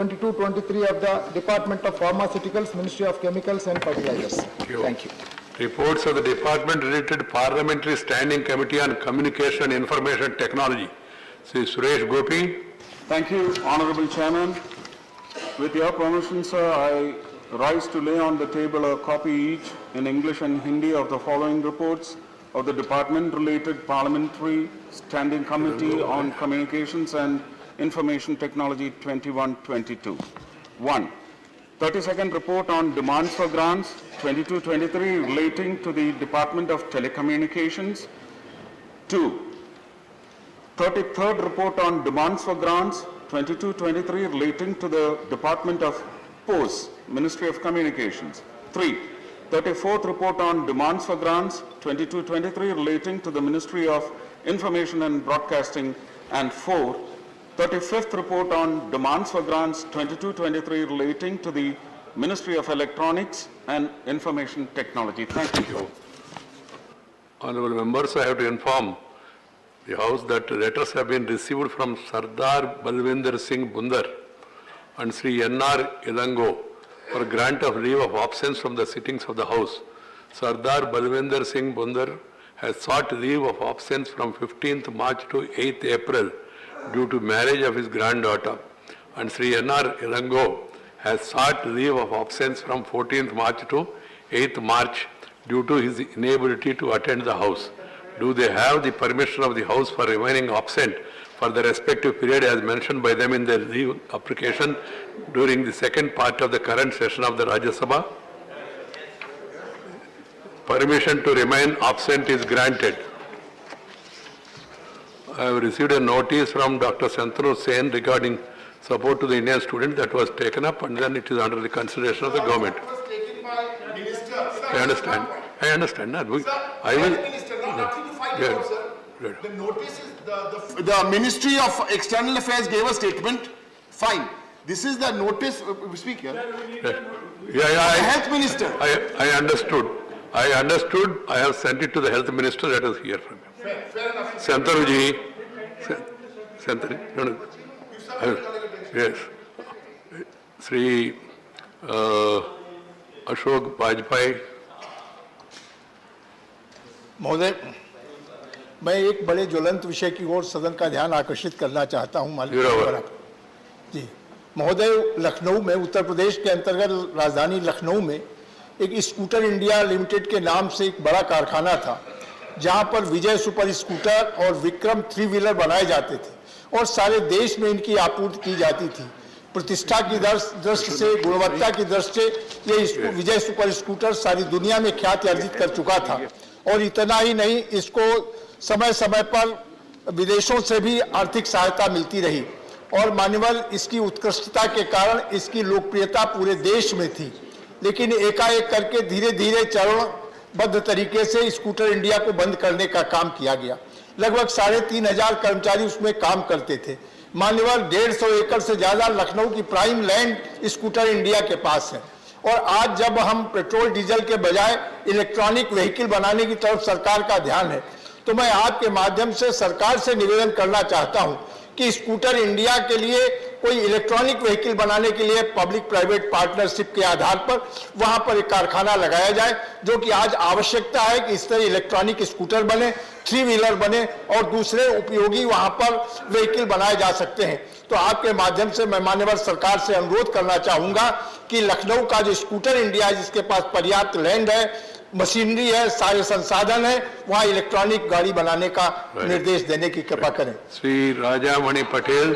22-23 of the Department of Pharmaceuticals, Ministry of Chemicals and Fertilizers. Thank you. Reports of the Department related Parliamentary Standing Committee on Communication and Information Technology. Sri Suresh Gopi. Thank you, Honorable Chairman. With your permission, sir, I rise to lay on the table a copy each in English and Hindi of the following reports of the Department-related Parliamentary Standing Committee on Communications and Information Technology 21-22. 1. 32nd Report on Demands for Grants 22-23 relating to the Department of Telecommunications. 2. 33rd Report on Demands for Grants 22-23 relating to the Department of Posts, Ministry of Communications. 3. 34th Report on Demands for Grants 22-23 relating to the Ministry of Information and Broadcasting. And 4. 35th Report on Demands for Grants 22-23 relating to the Ministry of Electronics and Information Technology. Thank you. Honorable members, I have to inform the House that letters have been received from Sardar Balwinder Singh Bundar and Sri N.R. Ilango for grant of leave of absence from the sittings of the House. Sardar Balwinder Singh Bundar has sought leave of absence from 15th March to 8th April due to marriage of his granddaughter, and Sri N.R. Ilango has sought leave of absence from 14th March to 8th March due to his inability to attend the House. Do they have the permission of the House for remaining absent for the respective period as mentioned by them in their leave application during the second part of the current session of the Rajya Sabha? Permission to remain absent is granted. I have received a notice from Dr. Santanu Sen regarding support to the Indian student that was taken up, and then it is under the consideration of the government. It was taken by Minister. Sir, I understand. I understand. I will. Minister, nothing to fight Yes. about, sir. Yes. The notice is the Ministry of External Affairs gave a statement. Fine. This is the notice. Speak here. Yeah, Health Minister. I understood. I understood. I have sent it to the Health Minister. Let us hear from him. Fair enough. Santaruji. Santaruji. No. Yes. Sri Ashok Bajpai. महोदय, मैं एक बड़े ज्वलंत विषय की ओर सदन का ध्यान आकर्षित करना चाहता हूं। माननीय जी महोदय, लखनऊ में उत्तर प्रदेश के अंतर्गत राजधानी लखनऊ में एक स्कूटर इंडिया लिमिटेड के नाम से एक बड़ा कारखाना था, जहां पर विजय सुपर स्कूटर और विक्रम 3 व्हीलर बनाए जाते थे और सारे देश में इनकी आपूर्ति की जाती थी। प्रतिष्ठा की दृष्टि से, गुणवत्ता की दृष्टि से ये विजय सुपर स्कूटर सारी दुनिया में ख्याति अर्जित कर चुका था। और इतना ही नहीं, इसको समय समय पर विदेशों से भी आर्थिक सहायता मिलती रही और मान्यवर इसकी उत्कृष्टता के कारण इसकी लोकप्रियता पूरे देश में थी। लेकिन एकाएक करके धीरे धीरे चरणबद्ध तरीके से स्कूटर इंडिया को बंद करने का काम किया गया। लगभग 3,500 कर्मचारी उसमें काम करते थे। मान्यवर 150 एकड़ से ज्यादा लखनऊ की प्राइम लैंड स्कूटर इंडिया के पास है। और आज जब हम पेट्रोल डीजल के बजाय इलेक्ट्रॉनिक व्हीकल बनाने की तरफ सरकार का ध्यान है, तो मैं आपके माध्यम से सरकार से निवेदन करना चाहता हूं कि स्कूटर इंडिया के लिए कोई इलेक्ट्रॉनिक व्हीकल बनाने के लिए पब्लिक प्राइवेट पार्टनरशिप के आधार पर वहां पर एक कारखाना लगाया जाए, जो कि आज आवश्यकता है कि इस तरह इलेक्ट्रॉनिक स्कूटर बने, 3 व्हीलर बने और दूसरे उपयोगी वहां पर व्हीकल बनाए जा सकते हैं। तो आपके माध्यम से मैं माननीय सरकार से अनुरोध करना चाहूंगा कि लखनऊ का जो स्कूटर इंडिया है, जिसके पास पर्याप्त लैंड है, मशीनरी है, सारे संसाधन है, वहां इलेक्ट्रॉनिक गाड़ी बनाने का निर्देश देने की कृपा करें। श्री राजा मणि पटेल,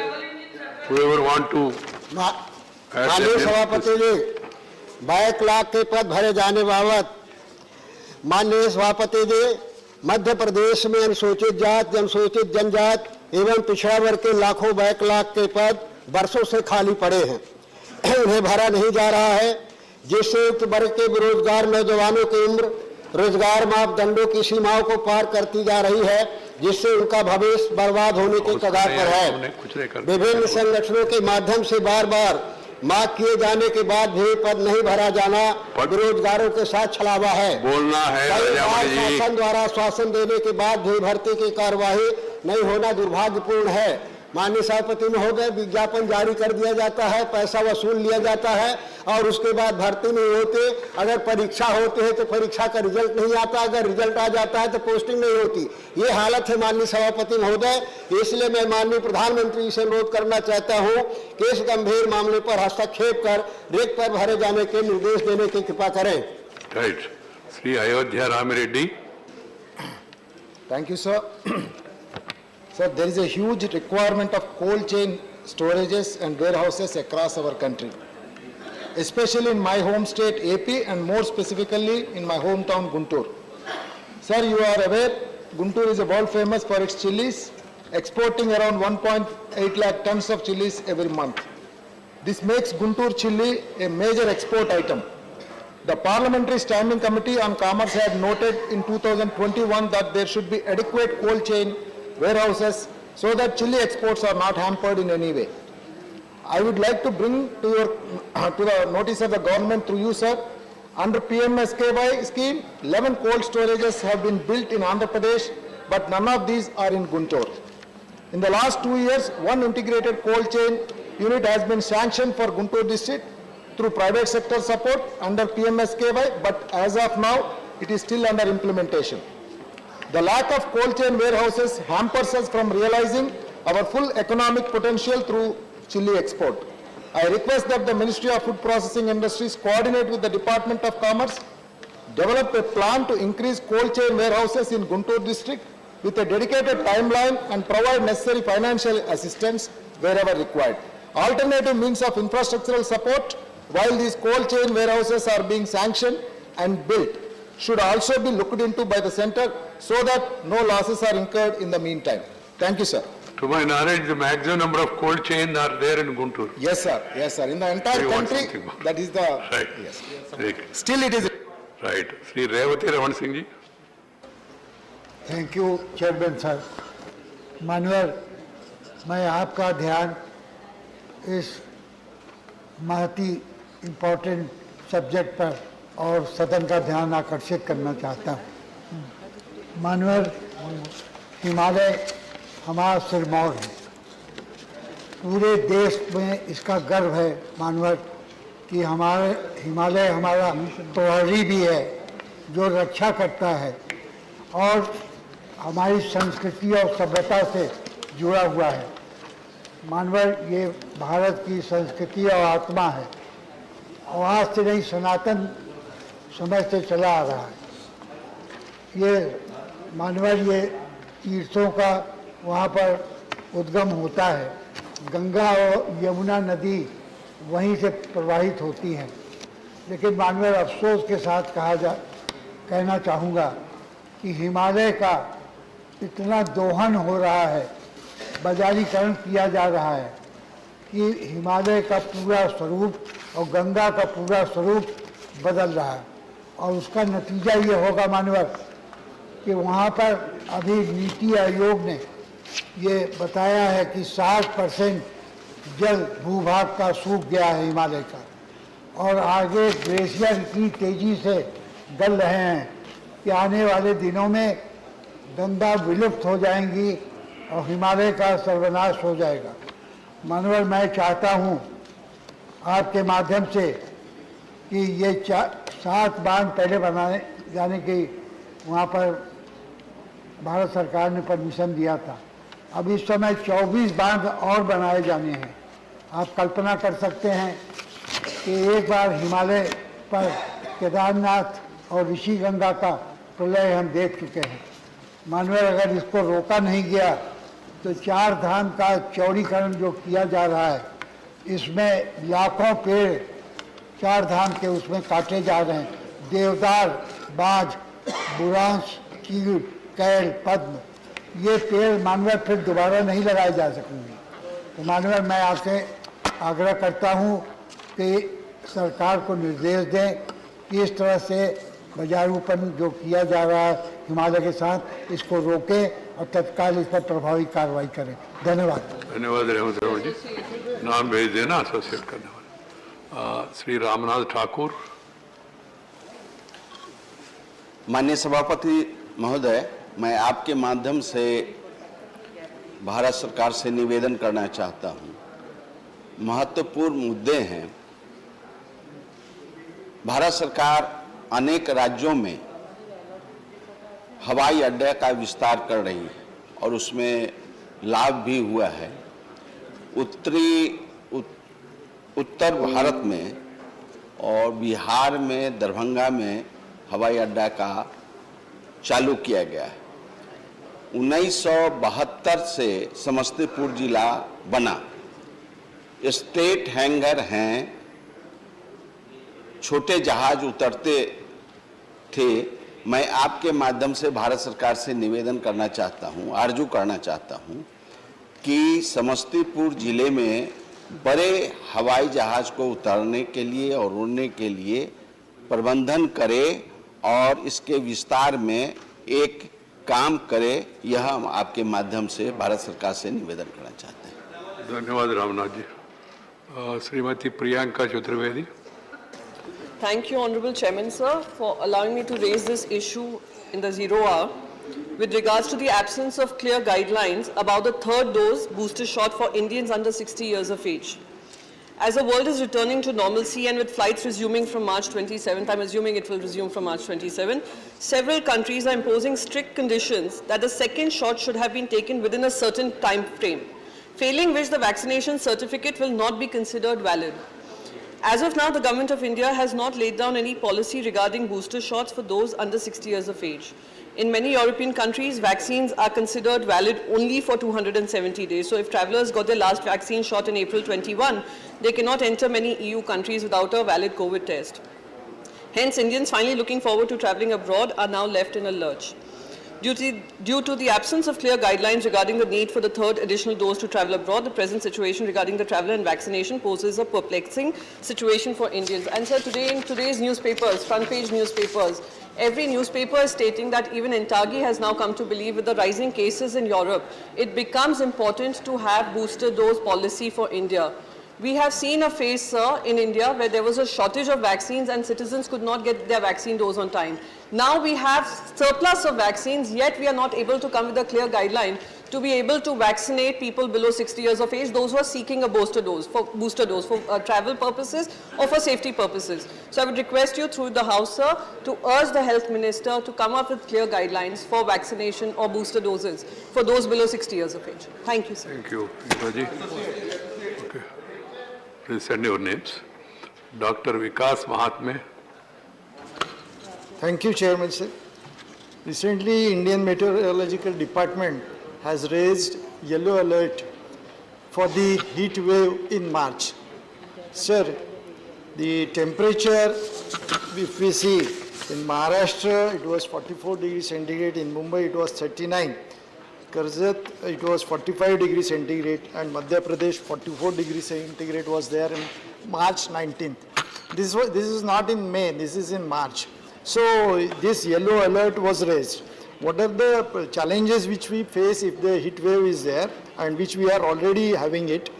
whoever want to माननीय सभापति जी, 22 लाख के पद भरे जाने बाबत माननीय सभापति जी, मध्य प्रदेश में अनुसूचित जाति, अनुसूचित जनजाति एवं पिछड़ा वर्ग के लाखों 22 लाख के पद वर्षों से खाली पड़े हैं, उन्हें भरा नहीं जा रहा है, जिससे उक्त वर्ग के बेरोजगार नौजवानों की उम्र रोजगार मापदंडों की सीमाओं को पार करती जा रही है, जिससे उनका भविष्य बर्बाद होने के कगार पर है। विभिन्न संगठनों के माध्यम से बार बार मांग किए जाने के बाद भी पद नहीं भरा जाना बेरोजगारों के साथ छलावा है। बोलना है शासन द्वारा आश्वासन देने के बाद भी भर्ती की कार्यवाही नहीं होना दुर्भाग्यपूर्ण है। माननीय सभापति महोदय, विज्ञापन जारी कर दिया जाता है, पैसा वसूल लिया जाता है और उसके बाद भर्ती नहीं होते। अगर परीक्षा होती है तो परीक्षा का रिजल्ट नहीं आता, अगर रिजल्ट आ जाता है तो पोस्टिंग नहीं होती। ये हालत है माननीय सभापति महोदय। इसलिए मैं माननीय प्रधानमंत्री से अनुरोध करना चाहता हूँ कि इस गंभीर मामले पर हस्तक्षेप कर रिक्त पद भरे जाने के निर्देश देने की कृपा करें। Right. Sri Ayodhya Ram Reddy. Thank you, sir. Sir, there is a huge requirement of cold chain storages and warehouses across our country, especially in my home state AP and more specifically in my hometown Guntur. Sir, you are aware Guntur is world famous for its chilies, exporting around 1.8 lakh tons of chilies every month. This makes Guntur chili a major export item. The Parliamentary Standing Committee on Commerce had noted in 2021 that there should be adequate cold chain warehouses so that chili exports are not hampered in any way. I would like to bring to the notice of the government through you, sir, under PMSKY scheme, 11 cold storages have been built in Andhra Pradesh, but none of these are in Guntur. In the last 2 years, one integrated cold chain unit has been sanctioned for Guntur district through private sector support under PMSKY, but as of now, it is still under implementation. The lack of cold chain warehouses hampers us from realizing our full economic potential through chili export. I request that the Ministry of Food Processing Industries coordinate with the Department of Commerce, develop a plan to increase cold chain warehouses in Guntur district with a dedicated timeline and provide necessary financial assistance wherever required. Alternative means of infrastructural support while these cold chain warehouses are being sanctioned and built should also be looked into by the center so that no losses are incurred in the meantime. Thank you, sir. To my knowledge, the maximum number of cold chain are there in Guntur. Yes, sir. Yes, sir. In the entire You want country, something more? that is the... Right. Yes. Very good. Still it is... Right. Sri Revati Raman Singh ji. Thank you chairman sir. मानवर, मैं आपका ध्यान इस बहुत ही important subject पर और सदन का ध्यान आकर्षित करना चाहता हूँ। मानवर, हिमालय हमारा सिरमौर है, पूरे देश में इसका गर्व है मानवर कि हमारे हिमालय हमारा प्रहरी भी है जो रक्षा करता है और हमारी संस्कृति और सभ्यता से जुड़ा हुआ है। मानवर, ये भारत की संस्कृति और आत्मा है और आज से नहीं, सनातन समय से चला आ रहा है। ये मानवर, ये तीर्थों का वहाँ पर उद्गम होता है। गंगा और यमुना नदी वहीं से प्रवाहित होती हैं। लेकिन मानवर, अफसोस के साथ कहना चाहूँगा कि हिमालय का इतना दोहन हो रहा है, बाजारीकरण किया जा रहा है कि हिमालय का पूरा स्वरूप और गंगा का पूरा स्वरूप बदल रहा है और उसका नतीजा ये होगा मानवर कि वहाँ पर अभी नीति आयोग ने ये बताया है कि 60% जल भूभाग का सूख गया है हिमालय का और आगे ग्लेशियर इतनी तेजी से गल रहे हैं कि आने वाले दिनों में गंगा विलुप्त हो जाएंगी और हिमालय का सर्वनाश हो जाएगा। मानवर, मैं चाहता हूँ आपके माध्यम से कि ये 7 बांध पहले बनाए जाने की वहाँ पर भारत सरकार ने परमिशन दिया था। अब इस समय 24 बांध और बनाए जाने हैं। आप कल्पना कर सकते हैं कि एक बार हिमालय पर केदारनाथ और ऋषिगंगा का प्रलय हम देख चुके हैं। मानवर, अगर इसको रोका नहीं गया तो 4 धाम का चौड़ीकरण जो किया जा रहा है, इसमें लाखों पेड़ 4 धाम के उसमें काटे जा रहे हैं। देवदार, बाज, बुरांश, चीड़, कैल, पद्म, ये पेड़ मानवर फिर दोबारा नहीं लगाए जा सकेंगे। तो मानवर, मैं आपसे आग्रह करता हूँ कि सरकार को निर्देश दें कि इस तरह से बाजारूपन जो किया जा रहा है हिमालय के साथ, इसको रोकें और तत्काल इस पर प्रभावी कार्रवाई करें। धन्यवाद। धन्यवाद रेवत रावण जी। नाम भेज देना एसोसिएट करने वाले। श्री रामनाथ ठाकुर। माननीय सभापति महोदय, मैं आपके माध्यम से भारत सरकार से निवेदन करना चाहता हूं। महत्वपूर्ण मुद्दे हैं। भारत सरकार अनेक राज्यों में हवाई अड्डे का विस्तार कर रही है और उसमें लाभ भी हुआ है। उत्तर भारत में और बिहार में दरभंगा में हवाई अड्डा का चालू किया गया है। 1972 से समस्तीपुर जिला बना। स्टेट हैंगर हैं, छोटे जहाज उतरते थे। मैं आपके माध्यम से भारत सरकार से निवेदन करना चाहता हूं, आरजू करना चाहता हूं कि समस्तीपुर जिले में बड़े हवाई जहाज को उतारने के लिए और उड़ने के लिए प्रबंधन करे और इसके विस्तार में एक काम करे। यह हम आपके माध्यम से भारत सरकार से निवेदन करना चाहते हैं। धन्यवाद Ramnath ji. Shrimati Priyanka Chaturvedi. Thank you, Honorable Chairman, sir, for allowing me to raise this issue in the 0 hour with regards to the absence of clear guidelines about the third dose booster shot for Indians under 60 years of age. As the world is returning to normalcy and with flights resuming from March 27th, I'm assuming it will resume from March 27, several countries are imposing strict conditions that the second shot should have been taken within a certain time frame, failing which the vaccination certificate will not be considered valid. As of now, the Government of India has not laid down any policy regarding booster shots for those under 60 years of age. In many European countries, vaccines are considered valid only for 270 days. So if travelers got their last vaccine shot in April 21, they cannot enter many EU countries without a valid COVID test. Hence, Indians finally looking forward to traveling abroad are now left in a lurch. Due to the absence of clear guidelines regarding the need for the third additional dose to travel abroad, the present situation regarding the traveler and vaccination poses a perplexing situation for Indians. And sir, today in today's newspapers, front page newspapers, every newspaper is stating that even Intagi has now come to believe with the rising cases in Europe, it becomes important to have booster dose policy for India. We have seen a phase, sir, in India where there was a shortage of vaccines and citizens could not get their vaccine dose on time. Now we have surplus of vaccines, yet we are not able to come with a clear guideline to be able to vaccinate people below 60 years of age, those who are seeking a booster dose for travel purposes or for safety purposes. So I would request you through the House, sir, to urge the Health Minister to come up with clear guidelines for vaccination or booster doses for those below 60 years of age. Thank you, sir. Thank you, Indraji. Okay. Please send your names. Dr. Vikas Mahatme. Thank you, Chairman, sir. Recently, Indian Meteorological Department has raised yellow alert for the heat wave in March. Sir, the temperature, if we see in Maharashtra, it was 44 degrees centigrade, in Mumbai it was 39, Karjat it was 45 degrees centigrade, and Madhya Pradesh 44 degrees centigrade was there in March 19th. This is not in May, this is in March. So this yellow alert was raised. What are the challenges which we face if the heat wave is there, and which we are already having it?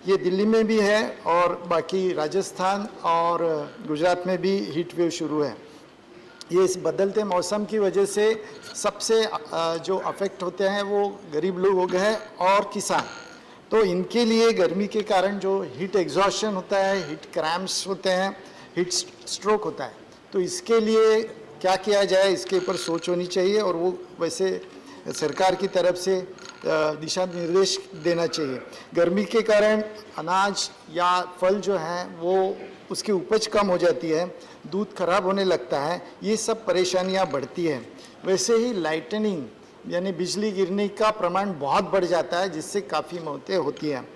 ये दिल्ली में भी है और बाकी राजस्थान और गुजरात में भी heat wave शुरू है। ये इस बदलते मौसम की वजह से सबसे जो अफेक्ट होते हैं वो गरीब लोग हैं और किसान। तो इनके लिए गर्मी के कारण जो हीट एग्जॉशन होता है, हीट क्रैम्प्स होते हैं, हीट स्ट्रोक होता है, तो इसके लिए क्या किया जाए, इसके ऊपर सोच होनी चाहिए और वो वैसे सरकार की तरफ से दिशा निर्देश देना चाहिए। गर्मी के कारण अनाज या फल जो हैं वो उसकी उपज कम हो जाती है, दूध खराब होने लगता है, ये सब परेशानियां बढ़ती हैं। वैसे ही लाइटनिंग यानी बिजली गिरने का प्रमाण बहुत बढ़ जाता है, जिससे काफ़ी मौतें होती हैं,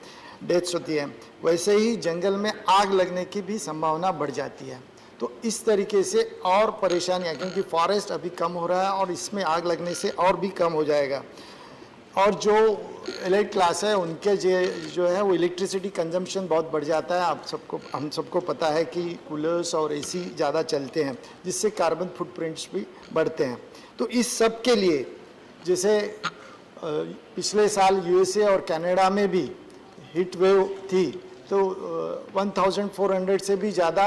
डेथ्स होती हैं। वैसे ही जंगल में आग लगने की भी संभावना बढ़ जाती है। तो इस तरीके से और परेशानियां, क्योंकि फॉरेस्ट अभी कम हो रहा है और इसमें आग लगने से और भी कम हो जाएगा। और जो एलाइट क्लास है उनके जो है वो इलेक्ट्रिसिटी कंजम्पशन बहुत बढ़ जाता है। हम सबको पता है कि कूलर्स और एसी ज़्यादा चलते हैं, जिससे कार्बन फुटप्रिंट्स भी बढ़ते हैं। तो इस सब के लिए जैसे पिछले साल यूएसए और कनाडा में भी हीट वेव थी, तो 1400 से भी ज़्यादा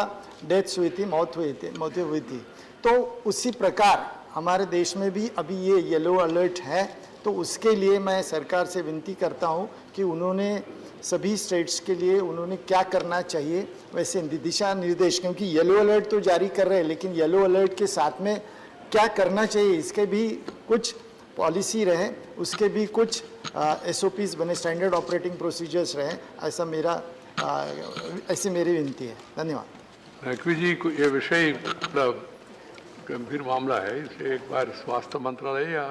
डेथ्स हुई थी, मौतें हुई थी। तो उसी प्रकार हमारे देश में भी अभी ये येलो अलर्ट है, तो उसके लिए मैं सरकार से विनती करता हूं कि उन्होंने सभी स्टेट्स के लिए उन्होंने क्या करना चाहिए वैसे दिशा निर्देश, क्योंकि येलो अलर्ट तो जारी कर रहे हैं लेकिन येलो अलर्ट के साथ में क्या करना चाहिए इसके भी कुछ पॉलिसी रहे, उसके भी कुछ SOPs बने, स्टैंडर्ड ऑपरेटिंग प्रोसीजर्स रहे, ऐसी मेरी विनती है। धन्यवाद। नकवी जी को ये विषय मतलब गंभीर मामला है, इसे एक बार स्वास्थ्य मंत्रालय या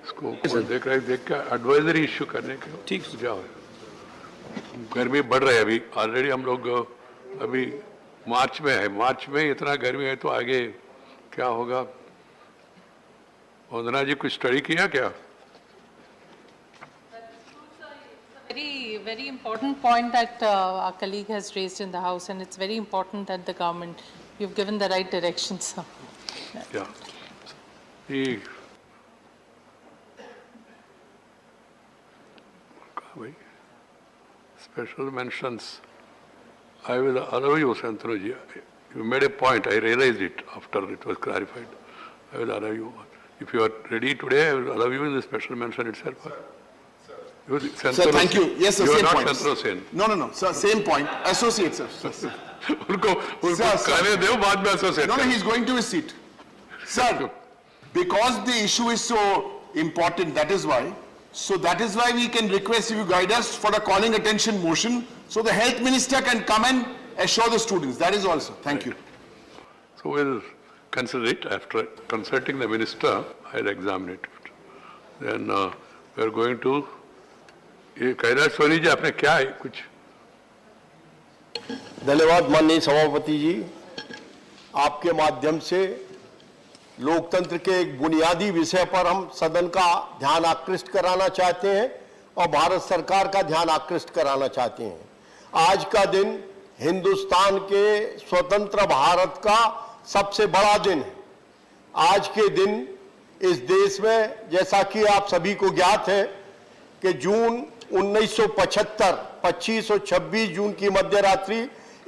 इसको देख कर एडवाइजरी इश्यू करने के ठीक सुझाव है। गर्मी बढ़ रही है, अभी ऑलरेडी हम लोग अभी मार्च में है, मार्च में इतना गर्मी है तो आगे क्या होगा? वंदना जी कुछ स्टडी किया क्या? Very important point that our colleague has raised in the House, and it's very important that the government, you've given the right direction, sir. Yeah. The special mentions, I will allow you, Santanu ji. You made a point, I realized it after it was clarified. I will allow you. If you are ready today, I will allow you in the special mention itself. Sir, thank you. Yes, sir, you are same not point. Santanu Sen. No, sir, same point. Associate, sir. उनको कहने दो बाद में associate. No, he's going to his seat. Sir, because the issue is so important, that is why. So that is why we can request you guide us for the calling attention motion, so the health minister can come and assure the students. That is all, sir. Thank you. So we'll consider it. After consulting the minister, I'll examine it. Then we are going to. ये कैलाश सोनी जी आपने क्या है कुछ? धन्यवाद माननीय सभापति जी, आपके माध्यम से लोकतंत्र के एक बुनियादी विषय पर हम सदन का ध्यान आकृष्ट कराना चाहते हैं और भारत सरकार का ध्यान आकृष्ट कराना चाहते हैं। आज का दिन हिंदुस्तान के स्वतंत्र भारत का सबसे बड़ा दिन है। आज के दिन इस देश में, जैसा कि आप सभी को ज्ञात है कि जून 1975 25 और 26 जून की मध्यरात्रि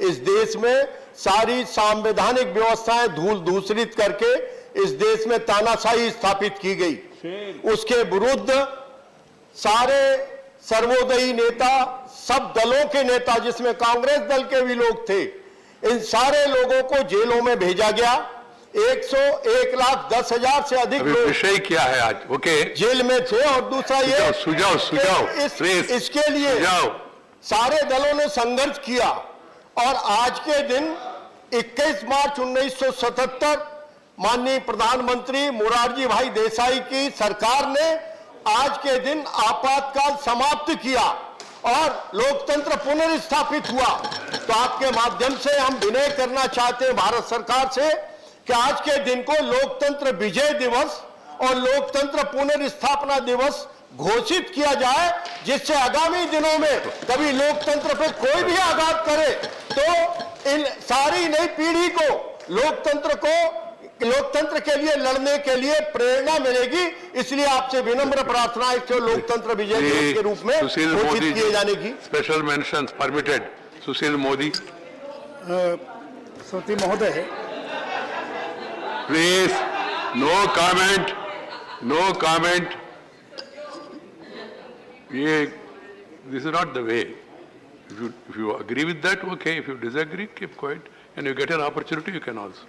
इस देश में सारी संवैधानिक व्यवस्थाएं धूल धूसरित करके इस देश में तानाशाही स्थापित की गई। उसके विरुद्ध सारे सर्वोदयी नेता, सब दलों के नेता, जिसमें कांग्रेस दल के भी लोग थे, इन सारे लोगों को जेलों में भेजा गया। 1,10,000 से अधिक लोग विषय क्या है आज? ओके, जेल में थे। और दूसरा ये सुझाव इसके लिए सारे दलों ने संघर्ष किया और आज के दिन 21 मार्च 1977 माननीय प्रधानमंत्री मोरारजी भाई देसाई की सरकार ने आज के दिन आपातकाल समाप्त किया और लोकतंत्र पुनर्स्थापित हुआ। तो आपके माध्यम से हम विनय करना चाहते हैं भारत सरकार से कि आज के दिन को लोकतंत्र विजय दिवस और लोकतंत्र पुनर्स्थापना दिवस घोषित किया जाए, जिससे आगामी दिनों में कभी लोकतंत्र पर कोई भी आघात करे तो इन सारी नई पीढ़ी को लोकतंत्र के लिए लड़ने के लिए प्रेरणा मिलेगी। इसलिए आपसे विनम्र प्रार्थना है कि लोकतंत्र विजय दिवस के रूप में घोषित किए जाने की। Special mentions permitted. Sushil Modi सती महोदय, please, no comment, no comment. This is not the way. If you agree with that, okay. If you disagree, keep quiet. And you get an opportunity, you can also.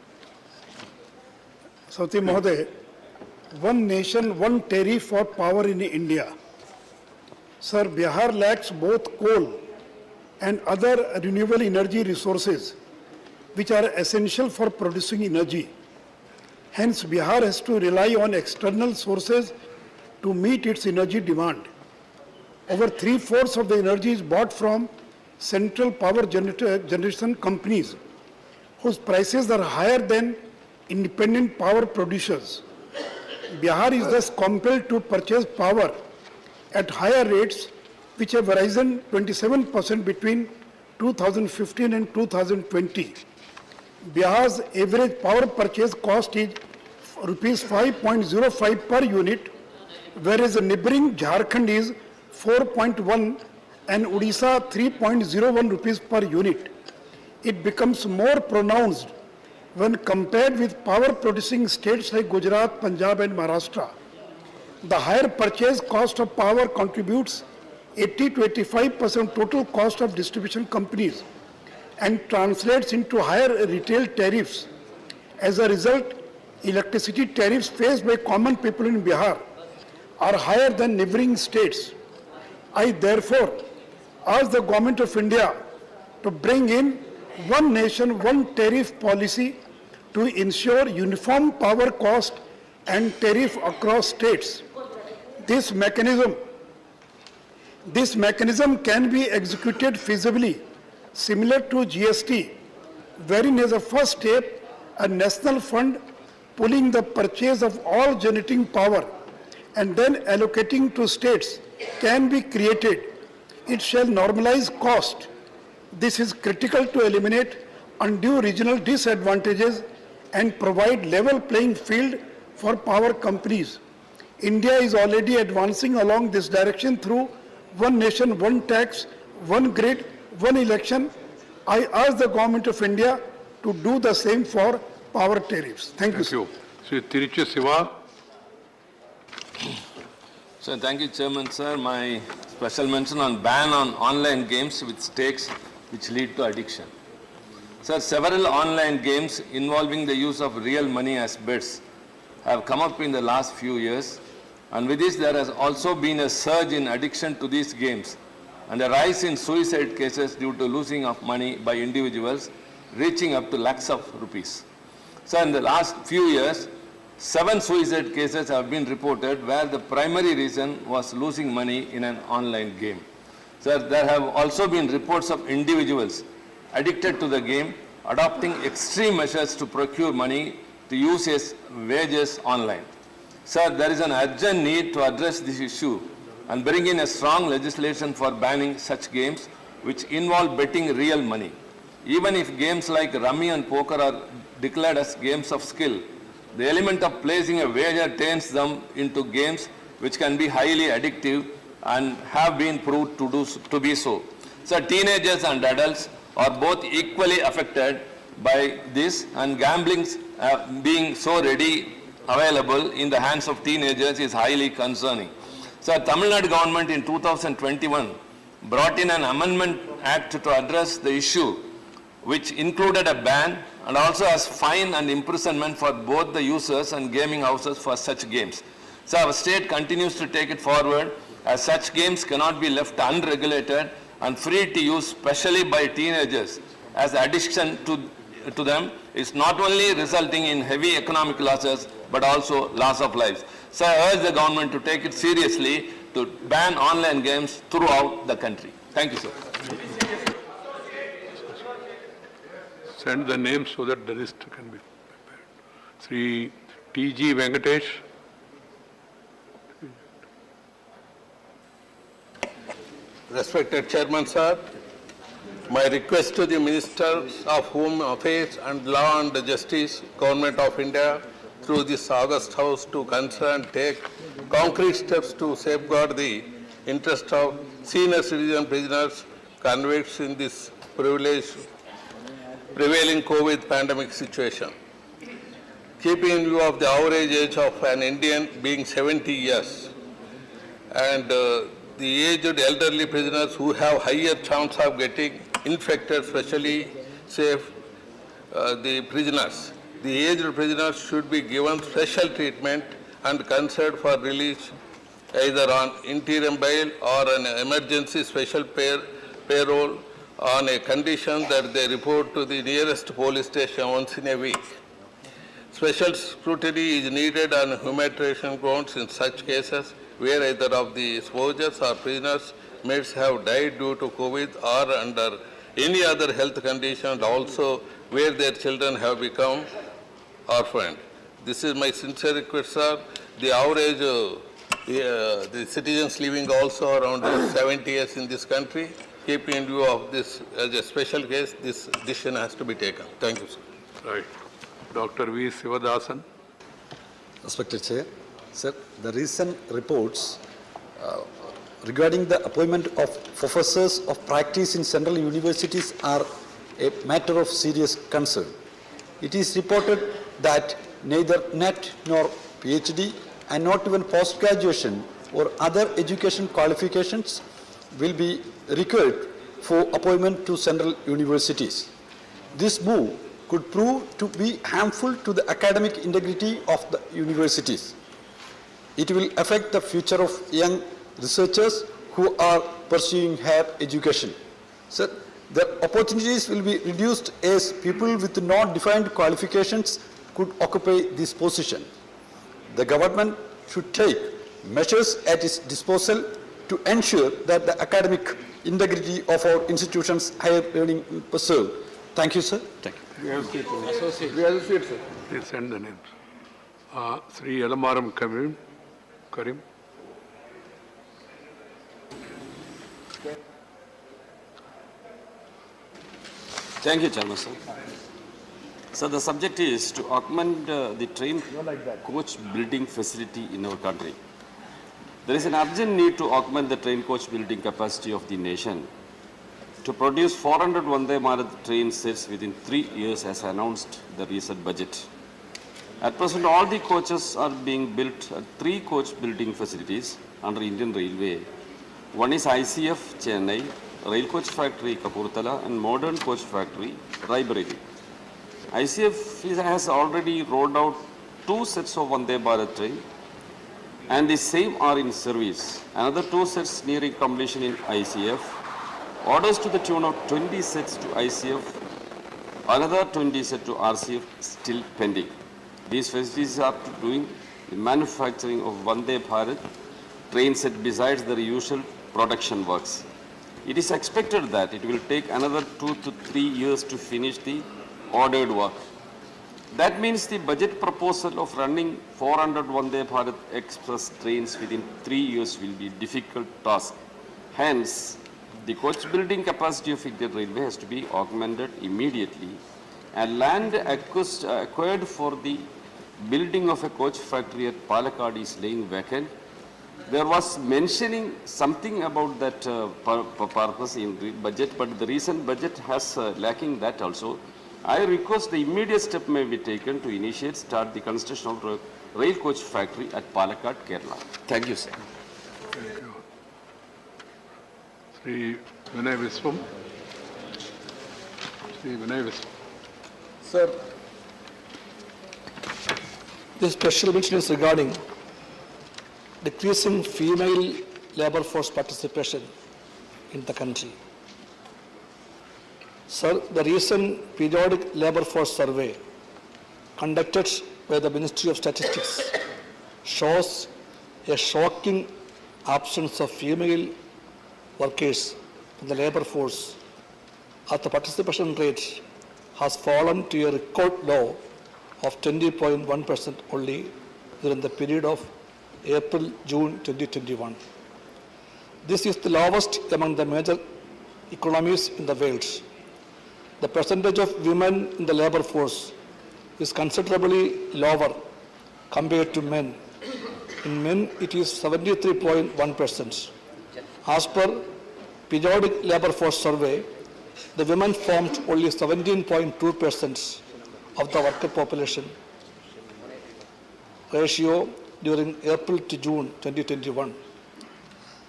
Sati Mahoday, one nation, one tariff for power in India. Sir, Bihar lacks both coal and other renewable energy resources, which are essential for producing energy. Hence, Bihar has to rely on external sources to meet its energy demand. Over 3/4 of the energy is bought from central power generation companies, whose prices are higher than independent power producers. Bihar is thus compelled to purchase power at higher rates, which have risen 27% between 2015 and 2020. Bihar's average power purchase cost is rupees 5.05 per unit, whereas the neighboring Jharkhand is 4.1 and Odisha 3.01 rupees per unit. It becomes more pronounced when compared with power producing states like Gujarat, Punjab and Maharashtra. The higher purchase cost of power contributes 80 to 85% total cost of distribution companies and translates into higher retail tariffs. As a result, electricity tariffs faced by common people in Bihar are higher than neighboring states. I therefore ask the Government of India to bring in one nation, one tariff policy to ensure uniform power cost and tariff across states. This mechanism can be executed feasibly, similar to GST, wherein as a first step, a national fund pooling the purchase of all generating power and then allocating to states can be created. It shall normalize cost. This is critical to eliminate undue regional disadvantages and provide level playing field for power companies. India is already advancing along this direction through one nation, one tax, one grid, one election. I ask the Government of India to do the same for power tariffs. Thank you, sir. Sri Tiruchi Siva. So thank you, Chairman, sir. My special mention on ban on online games with stakes which lead to addiction. Sir, several online games involving the use of real money as bets have come up in the last few years, and with this there has also been a surge in addiction to these games and a rise in suicide cases due to losing of money by individuals reaching up to lakhs of rupees. So in the last few years, 7 suicide cases have been reported where the primary reason was losing money in an online game. Sir, there have also been reports of individuals addicted to the game adopting extreme measures to procure money to use as wages online. Sir, there is an urgent need to address this issue and bring in a strong legislation for banning such games which involve betting real money. Even if games like rummy and poker are declared as games of skill, the element of placing a wager turns them into games which can be highly addictive and have been proved to be so. So teenagers and adults are both equally affected by this, and gambling being so ready available in the hands of teenagers is highly concerning. So Tamil Nadu government in 2021 brought in an amendment act to address the issue, which included a ban and also has fine and imprisonment for both the users and gaming houses for such games. So our state continues to take it forward, as such games cannot be left unregulated and free to use, especially by teenagers, as addiction to them is not only resulting in heavy economic losses but also loss of lives. So I urge the government to take it seriously to ban online games throughout the country. Thank you, sir. Send the names so that the list can be prepared. Sri T.G. Venkatesh. Respected Chairman, sir, my request to the Ministers of Home Affairs and Law and Justice, Government of India, through this August House to concern take concrete steps to safeguard the interest of senior citizen prisoners convicts in this prevailing COVID pandemic situation. Keeping in view of the average age of an Indian being 70 years and the aged elderly prisoners who have higher chance of getting infected, especially the prisoners. The aged prisoners should be given special treatment and considered for release either on interim bail or an emergency special parole on a condition that they report to the nearest police station once in a week. Special scrutiny is needed on humanitarian grounds in such cases where either of the soldiers or prisoners mates have died due to COVID or under any other health condition, and also where their children have become orphaned. This is my sincere request, sir. The average, the citizens living also around 70 years in this country, keeping in view of this as a special case, this decision has to be taken. Thank you, sir. Right. Dr. V. Sivadasan. Respected Chair, sir, the recent reports regarding the appointment of professors of practice in central universities are a matter of serious concern. It is reported that neither NET nor PhD and not even post-graduation or other education qualifications will be required for appointment to central universities. This move could prove to be harmful to the academic integrity of the universities. It will affect the future of young researchers who are pursuing higher education. Sir, the opportunities will be reduced as people with not defined qualifications could occupy this position. The government should take measures at its disposal to ensure that the academic integrity of our institutions' higher learning is preserved. Thank you, sir. Thank you. Please send the names. Sri Elamaram Karim. Thank you, Chairman, sir. So the subject is to augment the train coach building facility in our country. There is an urgent need to augment the train coach building capacity of the nation to produce 400 Vande Bharat train sets within 3 years as announced the recent budget. At present, all the coaches are being built at 3 coach building facilities under Indian Railway. One is ICF Chennai, Rail Coach Factory Kapurthala and Modern Coach Factory Raebareli. ICF has already rolled out 2 sets of Vande Bharat train and the same are in service. Another 2 sets nearing completion in ICF. Orders to the tune of 20 sets to ICF, another 20 sets to RCF still pending. These facilities are doing the manufacturing of Vande Bharat train set besides their usual production works. It is expected that it will take another 2 to 3 years to finish the ordered work. That means the budget proposal of running 400 Vande Bharat Express trains within 3 years will be a difficult task. Hence, the coach building capacity of Indian Railway has to be augmented immediately, and land acquired for the building of a coach factory at Palakkad is laying vacant. There was mentioning something about that purpose in the budget, but the recent budget has lacking that also. I request the immediate step may be taken to start the construction of rail coach factory at Palakkad, Kerala. Thank you, sir. Thank you. Sri Vinay Viswam. Sri Vinay Viswam. Sir, this special mention is regarding decreasing female labor force participation in the country. Sir, the recent periodic labor force survey conducted by the Ministry of Statistics shows a shocking absence of female workers in the labor force, as the participation rate has fallen to a record low of 20.1% only during the period of April-June 2021. This is the lowest among the major economies in the world. The percentage of women in the labor force is considerably lower compared to men. In men, it is 73.1%. As per periodic labor force survey, the women formed only 17.2% of the worker population ratio during April to June 2021,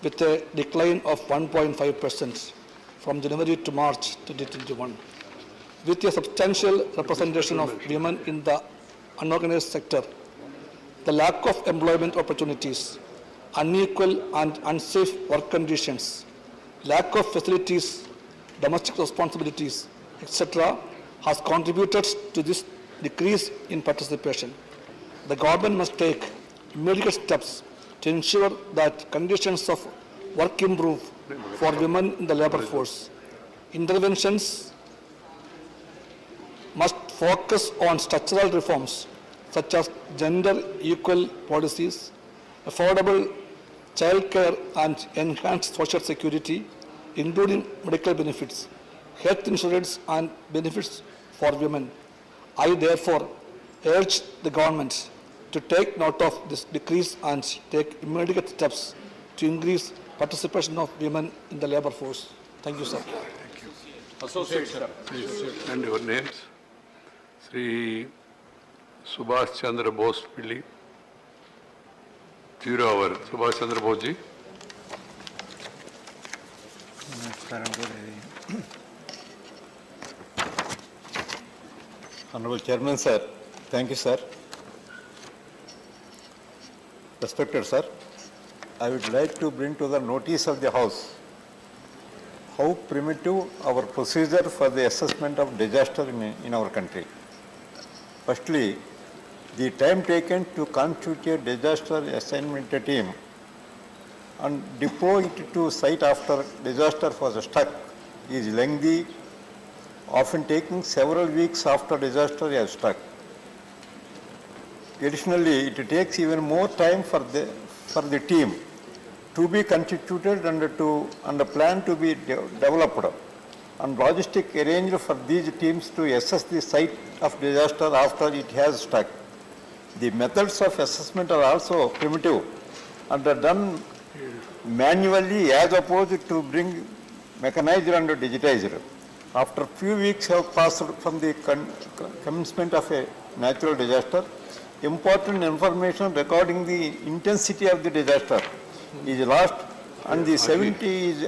with a decline of 1.5% from January to March 2021. With a substantial representation of women in the unorganized sector, the lack of employment opportunities, unequal and unsafe work conditions, lack of facilities, domestic responsibilities, etc., has contributed to this decrease in participation. The government must take immediate steps to ensure that conditions of work improve for women in the labor force. Interventions must focus on structural reforms such as gender equal policies, affordable child care and enhanced social security, including medical benefits, health insurance and benefits for women. I therefore urge the government to take note of this decrease and take immediate steps to increase participation of women in the labor force. Thank you, sir. Thank you. Associate, sir. Please and your names. Sri Subhash Chandra Bose Pilli. 0 hour. Subhash Chandra Bose ji. Honorable Chairman, sir. Thank you, sir. Respected sir, I would like to bring to the notice of the House how primitive our procedure for the assessment of disaster in our country. Firstly, the time taken to constitute a disaster assignment team and deploy it to site after disaster was struck is lengthy, often taking several weeks after disaster has struck. Additionally, it takes even more time for the team to be constituted and a plan to be developed and logistic arranged for these teams to assess the site of disaster after it has struck. The methods of assessment are also primitive and are done manually as opposed to being mechanized and digitized. After few weeks have passed from the commencement of a natural disaster, important information regarding the intensity of the disaster is lost and the 70 is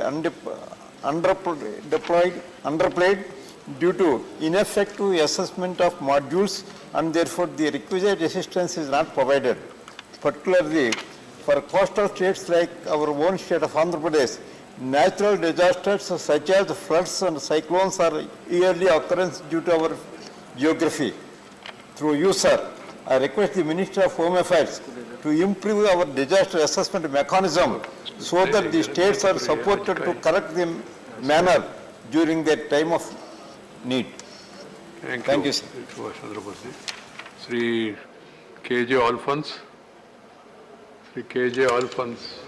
underplayed due to ineffective assessment of modules, and therefore the requisite assistance is not provided. Particularly for coastal states like our own state of Andhra Pradesh, natural disasters such as floods and cyclones are yearly occurrence due to our geography. Through you, sir, I request the Minister of Home Affairs to improve our disaster assessment mechanism so that the states are supported to correct the manner during their time of need. Thank you, sir. Sri K.J. Alphonse. Sri K.J. Alphonse.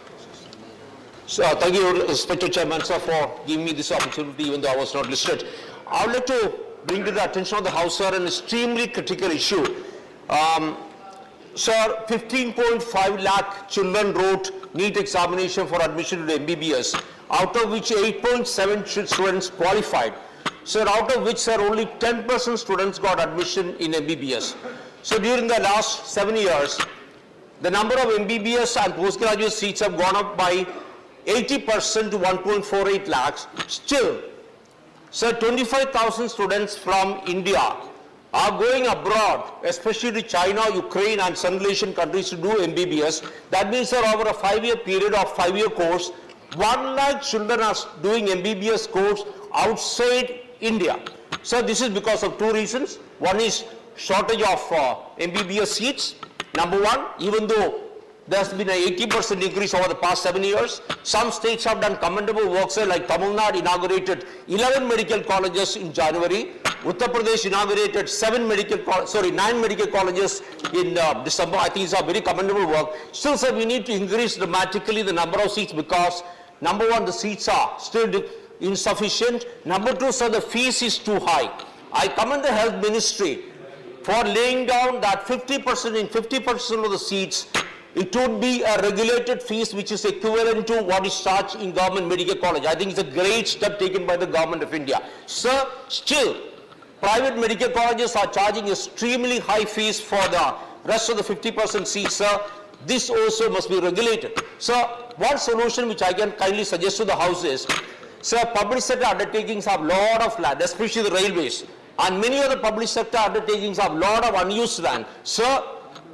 So, thank you, Respected Chairman, sir, for giving me this opportunity, even though I was not listed. I would like to bring to the attention of the House, sir, an extremely critical issue. Sir, 15.5 lakh children wrote NEET examination for admission to MBBS, out of which 8.7 students qualified. Sir, out of which, sir, only 10% students got admission in MBBS. So, during the last 7 years, the number of MBBS and postgraduate seats have gone up by 80% to 1.48 lakhs. Still, sir, 25,000 students from India are going abroad, especially to China, Ukraine and Central Asian countries to do MBBS. That means, sir, over a 5-year period of 5-year course, 1 lakh children are doing MBBS course outside India. So this is because of two reasons. One is shortage of MBBS seats. Number one, even though there's been an 80% increase over the past 7 years, some states have done commendable work, sir, like Tamil Nadu inaugurated 11 medical colleges in January. Uttar Pradesh inaugurated 9 medical colleges in December. I think it's a very commendable work. Still, sir, we need to increase dramatically the number of seats because, number one, the seats are still insufficient. Number two, sir, the fees is too high. I commend the Health Ministry for laying down that 50% in 50% of the seats, it would be a regulated fees which is equivalent to what is charged in government medical college. I think it's a great step taken by the government of India. Sir, still, private medical colleges are charging extremely high fees for the rest of the 50% seats, sir. This also must be regulated. Sir, one solution which I can kindly suggest to the House is, sir, public sector undertakings have a lot of land, especially the railways, and many other public sector undertakings have a lot of unused land. Sir,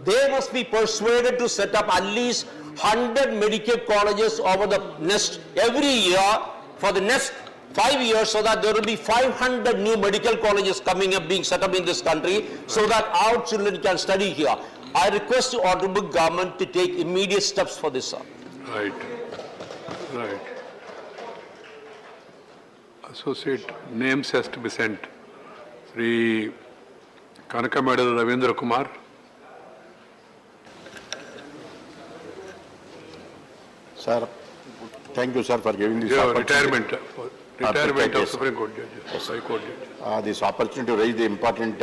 they must be persuaded to set up at least 100 medical colleges over the next, every year for the next 5 years, so that there will be 500 new medical colleges coming up, being set up in this country, so that our children can study here. I request the honorable government to take immediate steps for this, sir. Right. Right. Associate names has to be sent. Sri Kanaka Medal Ravindra Kumar. Sir, thank you, sir, for giving this opportunity. Retirement of Supreme Court judges, High Court judges. This opportunity to raise the important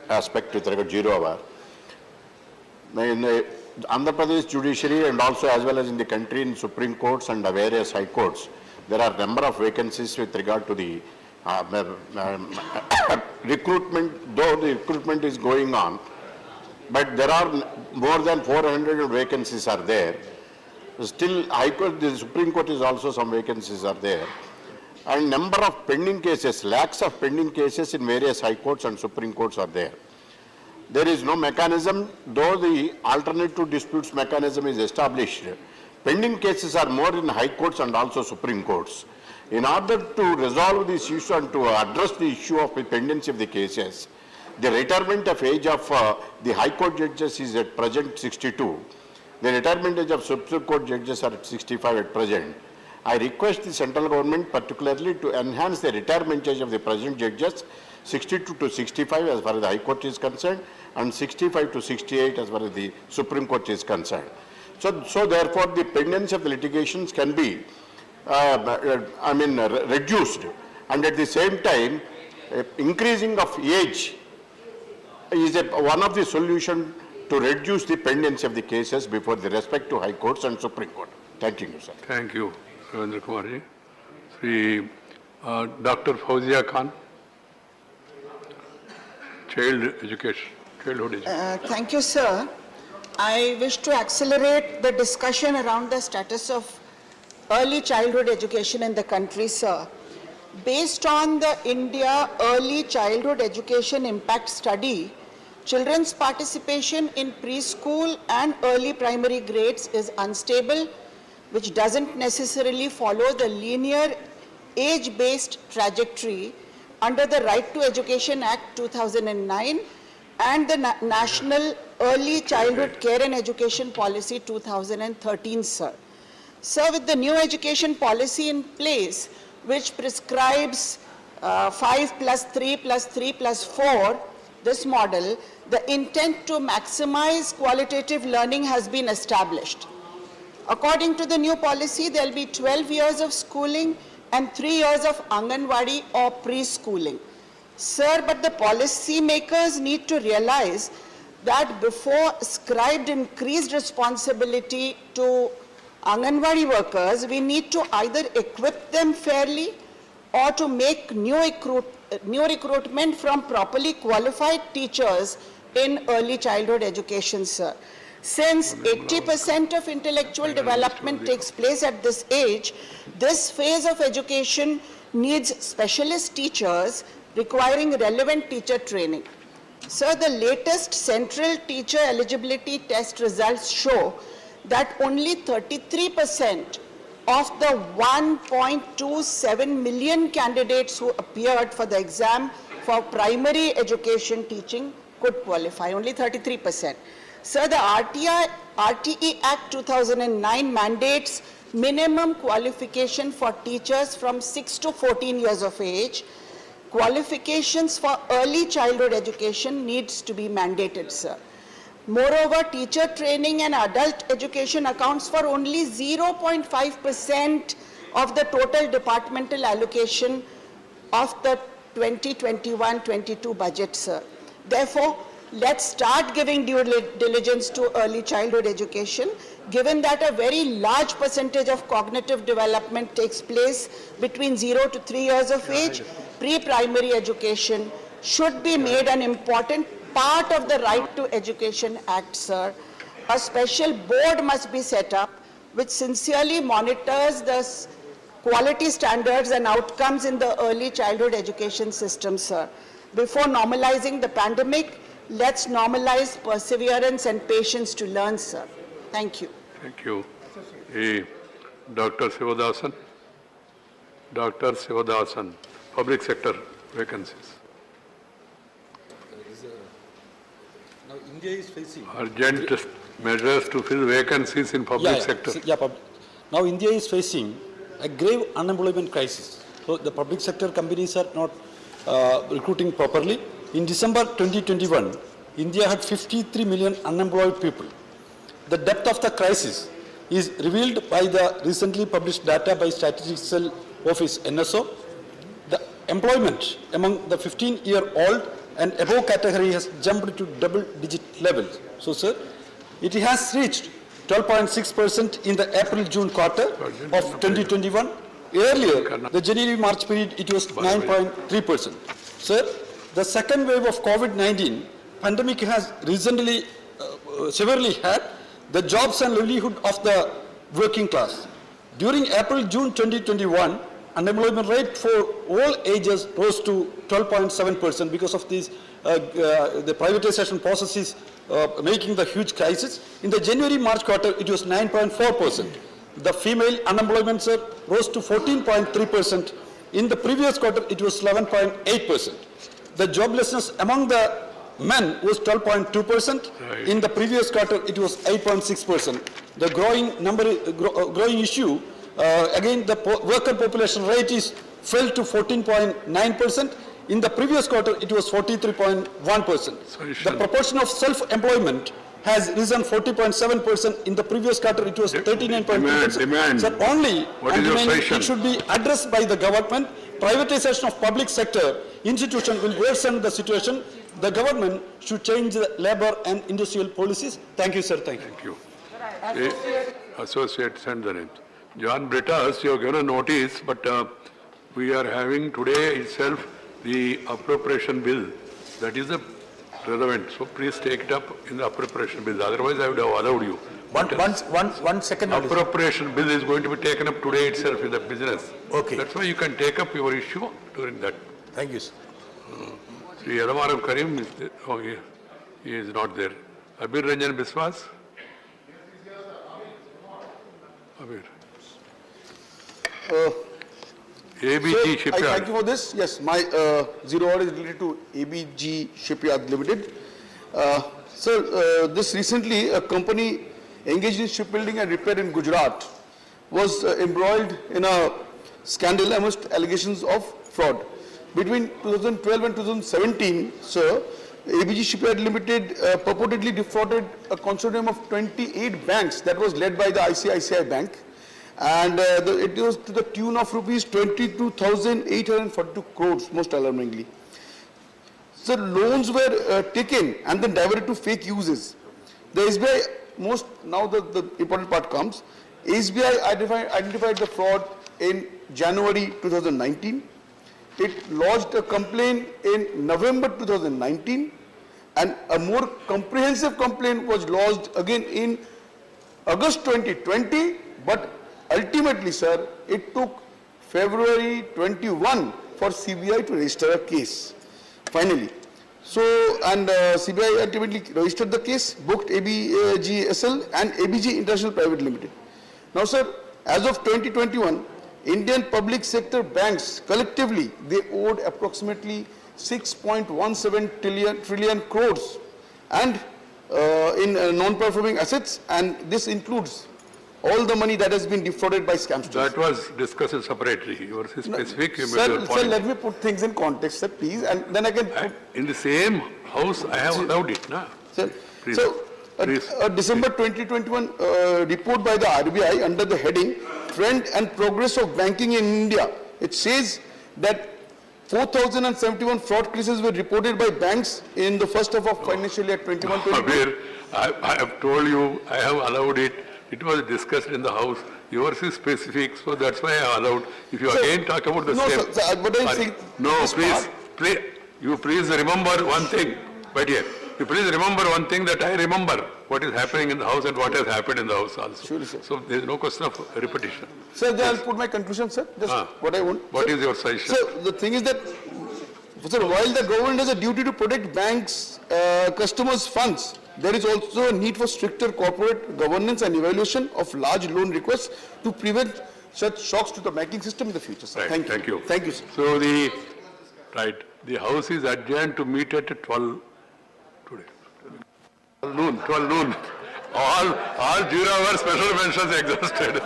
aspect with regard to 0 hour. In the Andhra Pradesh judiciary and also as well as in the country in Supreme Courts and the various High Courts, there are a number of vacancies with regard to the recruitment. Though the recruitment is going on, but there are more than 400 vacancies are there. Still, High Court, the Supreme Court is also some vacancies are there. And number of pending cases, lakhs of pending cases in various High Courts and Supreme Courts are there. There is no mechanism, though the alternative disputes mechanism is established. Pending cases are more in High Courts and also Supreme Courts. In order to resolve this issue and to address the issue of the pendency of the cases, the retirement of age of the High Court judges is at present 62. The retirement age of Supreme Court judges are at 65 at present. I request the central government particularly to enhance the retirement age of the present judges 62 to 65 as far as the High Court is concerned and 65 to 68 as far as the Supreme Court is concerned. So therefore, the pendency of the litigations can be reduced, and at the same time, increasing of age is one of the solutions to reduce the pendency of the cases before the respective High Courts and Supreme Court. Thank you, sir. Thank you, Ravindra Kumarji. Sri Dr. Fauzia Khan, childhood education. Thank you, sir. I wish to accelerate the discussion around the status of early childhood education in the country, sir. Based on the India Early Childhood Education Impact Study, children's participation in preschool and early primary grades is unstable, which doesn't necessarily follow the linear age-based trajectory under the Right to Education Act 2009 and the National Early Childhood Care and Education Policy 2013, sir. Sir, with the new education policy in place, which prescribes 5+3+3+4, this model, the intent to maximize qualitative learning has been established. According to the new policy, there will be 12 years of schooling and 3 years of Anganwadi or preschooling. Sir, but the policy makers need to realize that before ascribed increased responsibility to Anganwadi workers, we need to either equip them fairly or to make new recruitment from properly qualified teachers in early childhood education, sir. Since 80% of intellectual development takes place at this age, this phase of education needs specialist teachers requiring relevant teacher training. Sir, the latest central teacher eligibility test results show that only 33% of the 1.27 million candidates who appeared for the exam for primary education teaching could qualify, only 33%. Sir, the RTE Act 2009 mandates minimum qualification for teachers from 6 to 14 years of age. Qualifications for early childhood education needs to be mandated, sir. Moreover, teacher training and adult education accounts for only 0.5% of the total departmental allocation of the 2021-22 budget, sir. Therefore, let's start giving due diligence to early childhood education, given that a very large percentage of cognitive development takes place between 0 to 3 years of age. Pre-primary education should be made an important part of the Right to Education Act, sir. A special board must be set up which sincerely monitors the quality standards and outcomes in the early childhood education system, sir. Before normalizing the pandemic, let's normalize perseverance and patience to learn, sir. Thank you. Thank you. Dr. Sivadasan. Dr. Sivadasan, public sector vacancies. Now India is facing Urgent measures to fill vacancies in public sector. Now India is facing a grave unemployment crisis. So the public sector companies are not recruiting properly. In December 2021, India had 53 million unemployed people. The depth of the crisis is revealed by the recently published data by Statistical Office NSO. The employment among the 15-year-old and above category has jumped to double-digit levels. So, sir, it has reached 12.6% in the April-June quarter of 2021. Earlier, the January-March period, it was 9.3%. Sir, the second wave of COVID-19 pandemic has recently severely hit the jobs and livelihood of the working class. During April-June 2021, unemployment rate for all ages rose to 12.7% because of these the privatization processes making the huge crisis. In the January-March quarter, it was 9.4%. The female unemployment rose to 14.3%. In the previous quarter, it was 11.8%. The joblessness among the men was 12.2%. Right. In the previous quarter, it was 8.6%. The growing issue, again, the worker population rate fell to 14.9%. In the previous quarter, it was 43.1%. The proportion of self-employment has risen 40.7%. In the previous quarter, it was 39.2%. Demand. So only What is your suggestion? it should be addressed by the government. Privatization of public sector institution will worsen the situation. The government should change the labor and industrial policies. Thank you, sir. Thank you. Thank you. Associate, send the names. John Brittas, you have given a notice, but we are having today itself the appropriation bill. That is relevant. So please take it up in the appropriation bill. Otherwise, I would have allowed you. One second. Appropriation bill is going to be taken up today itself in the business. Okay. That's why you can take up your issue during that. Thank you, sir. Sri Yadamaram Karim is there. Oh, he is not there. Abir Ranjan Biswas? Abir. ABG Shipyard. I thank you for this. Yes, my zero hour is related to ABG Shipyard Limited. This recently, a company engaged in shipbuilding and repair in Gujarat was embroiled in a scandal amidst allegations of fraud. Between 2012 and 2017, sir, ABG Shipyard Limited purportedly defrauded a consortium of 28 banks that was led by the ICICI Bank, and it was to the tune of rupees 22,842 crores, most alarmingly. So loans were taken and then diverted to fake uses. The SBI, now the important part comes, SBI identified the fraud in January 2019. It lodged a complaint in November 2019, and a more comprehensive complaint was lodged again in August 2020, but ultimately, sir, it took February 21 for CBI to register a case. Finally. So, and CBI ultimately registered the case, booked ABGSL and ABG International Private Limited. Now, sir, as of 2021, Indian public sector banks collectively, they owed approximately 6.17 trillion crores and in non-performing assets, and this includes all the money that has been defrauded by scamsters. That was discussed separately. You were specific. You made your point. Sir, let me put things in context, sir, please, and then I can put... In the same house, I have allowed it. Na? Sir, Please. so, a December 2021 report by the RBI under the heading Trend and Progress of Banking in India, it says that 4,071 fraud cases were reported by banks in the first half of financial year 21-22. Abir, I have told you, I have allowed it. It was discussed in the house. Yours is specific, so that's why I allowed. If you again talk about the same... Sir, but I think... No, please, you please remember one thing, my dear. You please remember one thing, that I remember what is happening in the house and what has happened in the house also. Surely, sir. So there is no question of repetition. Sir, then I'll put my conclusion, sir. Just what I want. What is your suggestion? Sir, the thing is that, sir, while the government has a duty to protect banks' customers' funds, there is also a need for stricter corporate governance and evaluation of large loan requests to prevent such shocks to the banking system in the future, sir. Right, thank you. Thank you, sir. So the house is adjourned to meet at 12 today. 12 noon. All 0 hour special mentions exhausted.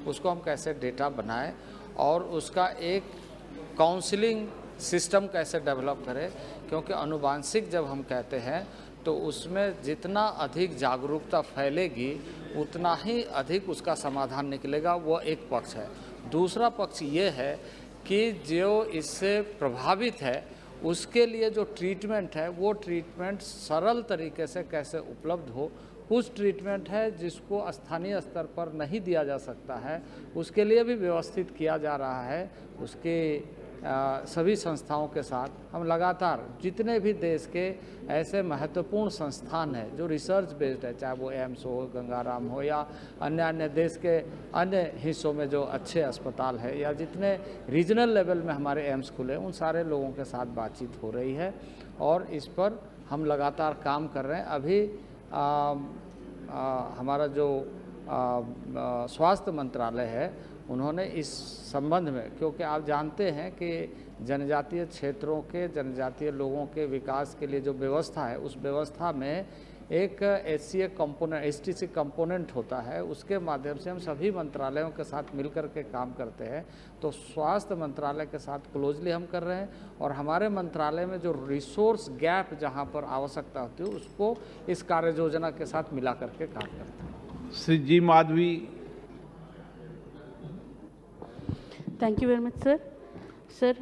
उसको हम कैसे data बनाएं और उसका एक counselling system कैसे develop करें, क्योंकि अनुवांशिक जब हम कहते हैं तो उसमें जितना अधिक जागरूकता फैलेगी उतना ही अधिक उसका समाधान निकलेगा। वो एक पक्ष है। दूसरा पक्ष ये है कि जो इससे प्रभावित है उसके लिए जो ट्रीटमेंट है वो ट्रीटमेंट सरल तरीके से कैसे उपलब्ध हो। कुछ ट्रीटमेंट है जिसको स्थानीय स्तर पर नहीं दिया जा सकता है, उसके लिए भी व्यवस्थित किया जा रहा है। उसके सभी संस्थाओं के साथ हम लगातार जितने भी देश के ऐसे महत्वपूर्ण संस्थान हैं जो रिसर्च बेस्ड है, चाहे वो एम्स हो, गंगाराम हो या अन्य देश के अन्य हिस्सों में जो अच्छे अस्पताल है या जितने रीजनल लेवल में हमारे एम्स खुले, उन सारे लोगों के साथ बातचीत हो रही है और इस पर हम लगातार काम कर रहे हैं। अभी हमारा जो स्वास्थ्य मंत्रालय है उन्होंने इस संबंध में, क्योंकि आप जानते हैं कि जनजातीय क्षेत्रों के जनजातीय लोगों के विकास के लिए जो व्यवस्था है उस व्यवस्था में एक एचसीए कंपोनेंट, एसटीसी कंपोनेंट होता है। उसके माध्यम से हम सभी मंत्रालयों के साथ मिलकर के काम करते हैं। तो स्वास्थ्य मंत्रालय के साथ क्लोजली हम कर रहे हैं और हमारे मंत्रालय में जो रिसोर्स गैप जहां पर आवश्यकता होती है उसको इस कार्य योजना के साथ मिला करके काम करते हैं। श्री जी Madhavi. Thank you very much, sir. Sir,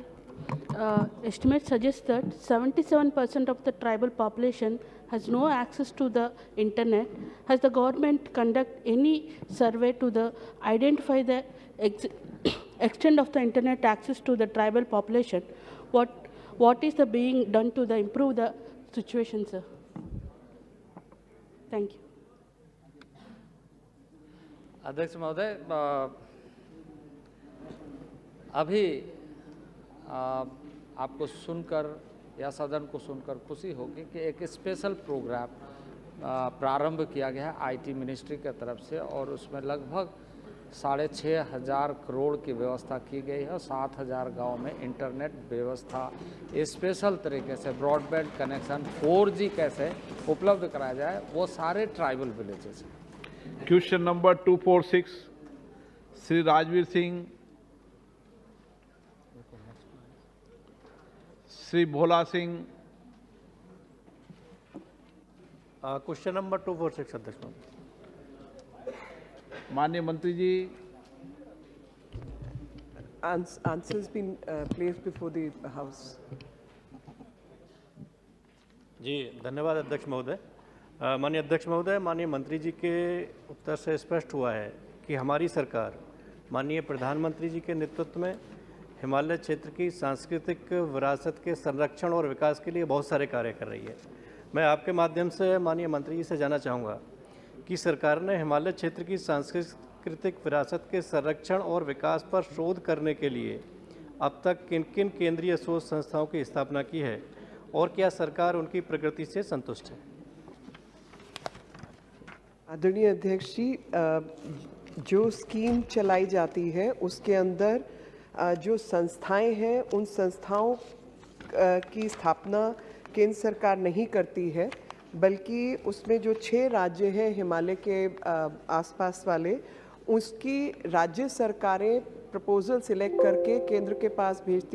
estimates suggest that 77% of the tribal population has no access to the internet. Has the government conduct any survey to identify the extent of the internet access to the tribal population? What is being done to improve the situation, sir? Thank you. अध्यक्ष महोदय, अभी आपको सुनकर या सदन को सुनकर खुशी होगी कि एक स्पेशल प्रोग्राम प्रारंभ किया गया है आईटी मिनिस्ट्री की तरफ से और उसमें लगभग 6,500 करोड़ की व्यवस्था की गई है और 7,000 गांव में इंटरनेट व्यवस्था स्पेशल तरीके से ब्रॉडबैंड कनेक्शन 4G कैसे उपलब्ध कराया जाए वो सारे ट्राइबल विलेजेस हैं। Question number 246 Shri Rajveer Singh, Shri Bhola Singh. Question number 246 अध्यक्ष। माननीय मंत्री जी। Answers been placed before the House. जी धन्यवाद अध्यक्ष महोदय। माननीय अध्यक्ष महोदय, माननीय मंत्री जी के उत्तर से स्पष्ट हुआ है कि हमारी सरकार माननीय प्रधानमंत्री जी के नेतृत्व में हिमालय क्षेत्र की सांस्कृतिक विरासत के संरक्षण और विकास के लिए बहुत सारे कार्य कर रही है। मैं आपके माध्यम से माननीय मंत्री जी से जानना चाहूँगा कि सरकार ने हिमालय क्षेत्र की सांस्कृतिक विरासत के संरक्षण और विकास पर शोध करने के लिए अब तक किन किन केंद्रीय शोध संस्थाओं की स्थापना की है और क्या सरकार उनकी प्रगति से संतुष्ट है? आदरणीय अध्यक्ष जी, जो स्कीम चलाई जाती है उसके अंदर जो संस्थाएं हैं उन संस्थाओं की स्थापना केंद्र सरकार नहीं करती है, बल्कि उसमें जो 6 राज्य हैं हिमालय के आसपास वाले, उसकी राज्य सरकारें प्रपोजल सिलेक्ट करके केंद्र के पास भेजती